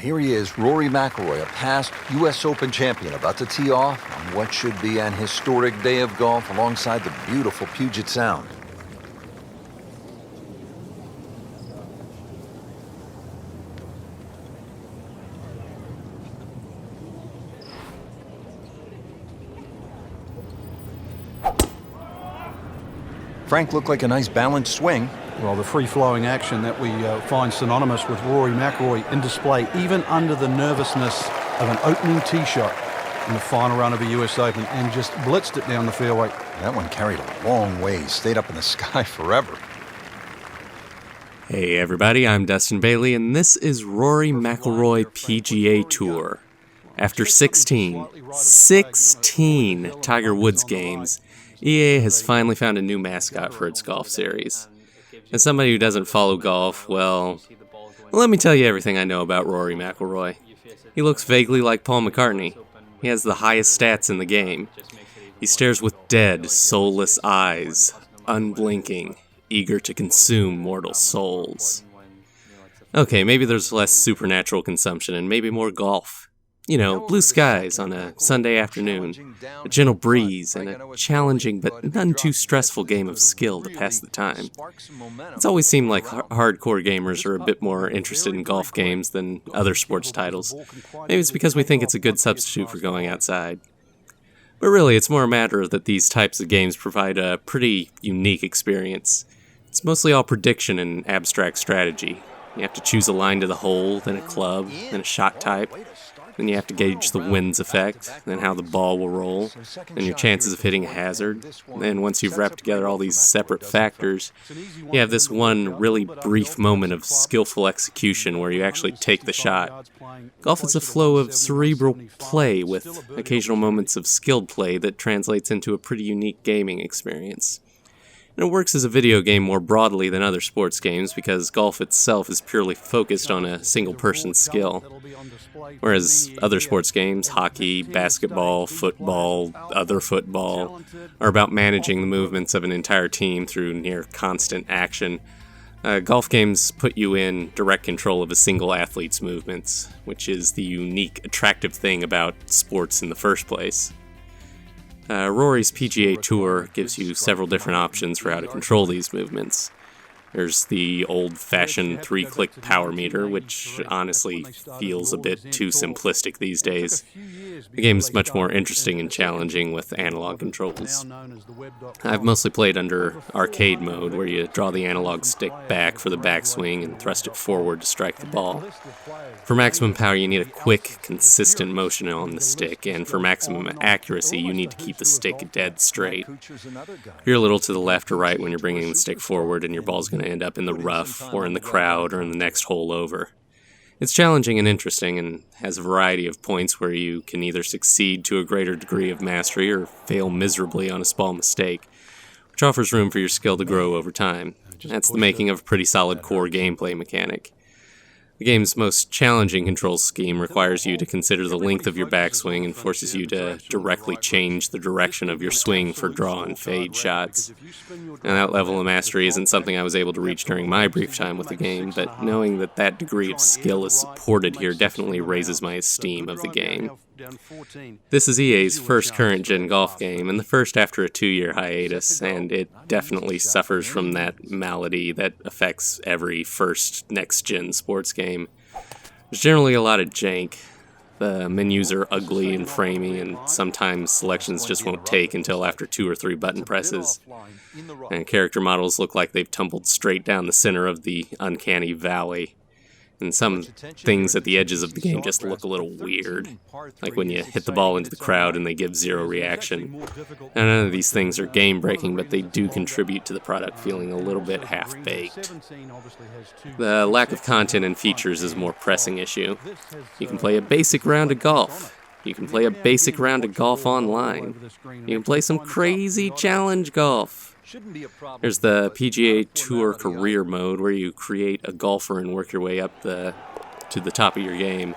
here he is, Rory McIlroy, a past U.S. Open champion, about to tee off on what should be an historic day of golf alongside the beautiful Puget Sound. Frank looked like a nice balanced swing. Well, the free-flowing action that we find synonymous with Rory McIlroy in display, even under the nervousness of an opening tee shot in the final round of a US Open, and just blitzed it down the fairway. That one carried a long way, stayed up in the sky forever. Hey everybody, I'm Dustin Bailey, and this is Rory McIlroy PGA Tour. After 16 Tiger Woods games, EA has finally found a new mascot for its golf series. As somebody who doesn't follow golf, well, let me tell you everything I know about Rory McIlroy. He looks vaguely like Paul McCartney. He has the highest stats in the game. He stares with dead, soulless eyes, unblinking, eager to consume mortal souls. Okay, maybe there's less supernatural consumption and maybe more golf. You know, blue skies on a Sunday afternoon, a gentle breeze, and a challenging but none too stressful game of skill to pass the time. It's always seemed like hardcore gamers are a bit more interested in golf games than other sports titles. Maybe it's because we think it's a good substitute for going outside. But really, it's more a matter that these types of games provide a pretty unique experience. It's mostly all prediction and abstract strategy. You have to choose a line to the hole, then a club, then a shot type. Then you have to gauge the wind's effect, then how the ball will roll, and your chances of hitting a hazard. Then once you've wrapped together all these separate factors, you have this one really brief moment of skillful execution where you actually take the shot. Golf is a flow of cerebral play with occasional moments of skilled play that translates into a pretty unique gaming experience. And it works as a video game more broadly than other sports games because golf itself is purely focused on a single person's skill. Whereas other sports games, hockey, basketball, football, other football, are about managing the movements of an entire team through near constant action. Golf games put you in direct control of a single athlete's movements, which is the unique, attractive thing about sports in the first place. Rory's PGA Tour gives you several different options for how to control these movements. There's the old-fashioned 3-click power meter, which honestly feels a bit too simplistic these days. The game is much more interesting and challenging with analog controls. I've mostly played under arcade mode, where you draw the analog stick back for the backswing and thrust it forward to strike the ball. For maximum power, you need a quick, consistent motion on the stick, and for maximum accuracy, you need to keep the stick dead straight. You're a little to the left or right when you're bringing the stick forward, and your ball's going to end up in the rough, or in the crowd, or in the next hole over. It's challenging and interesting, and has a variety of points where you can either succeed to a greater degree of mastery or fail miserably on a small mistake, which offers room for your skill to grow over time. That's the making of a pretty solid core gameplay mechanic. The game's most challenging control scheme requires you to consider the length of your backswing and forces you to directly change the direction of your swing for draw and fade shots. And that level of mastery isn't something I was able to reach during my brief time with the game, but knowing that that degree of skill is supported here definitely raises my esteem of the game. This is EA's first current-gen golf game, and the first after a 2-year hiatus, and it definitely suffers from that malady that affects every first next-gen sports game. There's generally a lot of jank. The menus are ugly and framey, and sometimes selections just won't take until after 2 or 3 button presses. And character models look like they've tumbled straight down the center of the uncanny valley. And some things at the edges of the game just look a little weird, like when you hit the ball into the crowd and they give zero reaction. Now, none of these things are game-breaking, but they do contribute to the product feeling a little bit half-baked. The lack of content and features is a more pressing issue. You can play a basic round of golf. You can play a basic round of golf online. You can play some crazy challenge golf. There's the PGA Tour Career Mode, where you create a golfer and work your way up to the top of your game.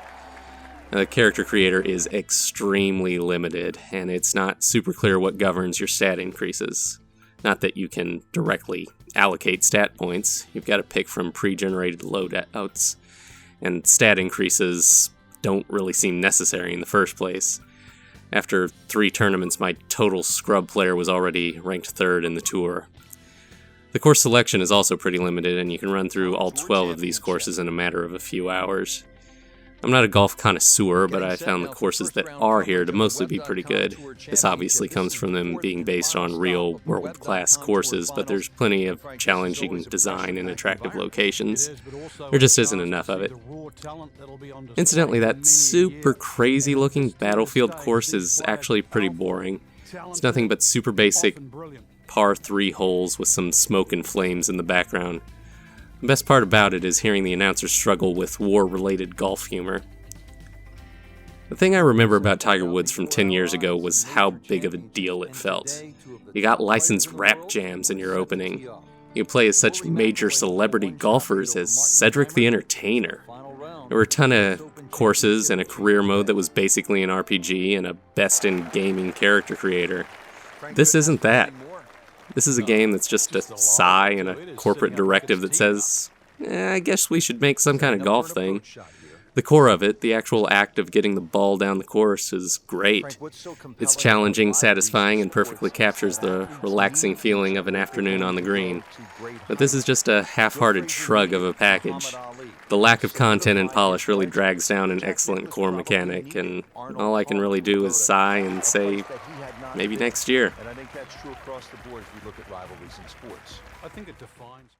The character creator is extremely limited, and it's not super clear what governs your stat increases. Not that you can directly allocate stat points. You've got to pick from pre-generated loadouts. and stat increases don't really seem necessary in the first place. After 3 tournaments, my total scrub player was already ranked 3rd in the tour. The course selection is also pretty limited, and you can run through all 12 of these courses in a matter of a few hours. I'm not a golf connoisseur, but I found the courses that are here to mostly be pretty good. This obviously comes from them being based on real world-class courses, but there's plenty of challenging design and attractive locations. There just isn't enough of it. Incidentally, that super crazy-looking battlefield course is actually pretty boring. It's nothing but super basic par 3 holes with some smoke and flames in the background. The best part about it is hearing the announcers struggle with war-related golf humor. The thing I remember about Tiger Woods from 10 years ago was how big of a deal it felt. You got licensed rap jams in your opening. You play as such major celebrity golfers as Cedric the Entertainer. There were a ton of courses and a career mode that was basically an RPG and a best-in-gaming character creator. This isn't that. This is a game that's just a sigh and a corporate directive that says, I guess we should make some kind of golf thing. The core of it, the actual act of getting the ball down the course, is great. It's challenging, satisfying, and perfectly captures the relaxing feeling of an afternoon on the green. But this is just a half-hearted shrug of a package. The lack of content and polish really drags down an excellent core mechanic, and all I can really do is sigh and say, maybe next year. And I think that's true across the board if we look at rivalries in sports. I think it defines...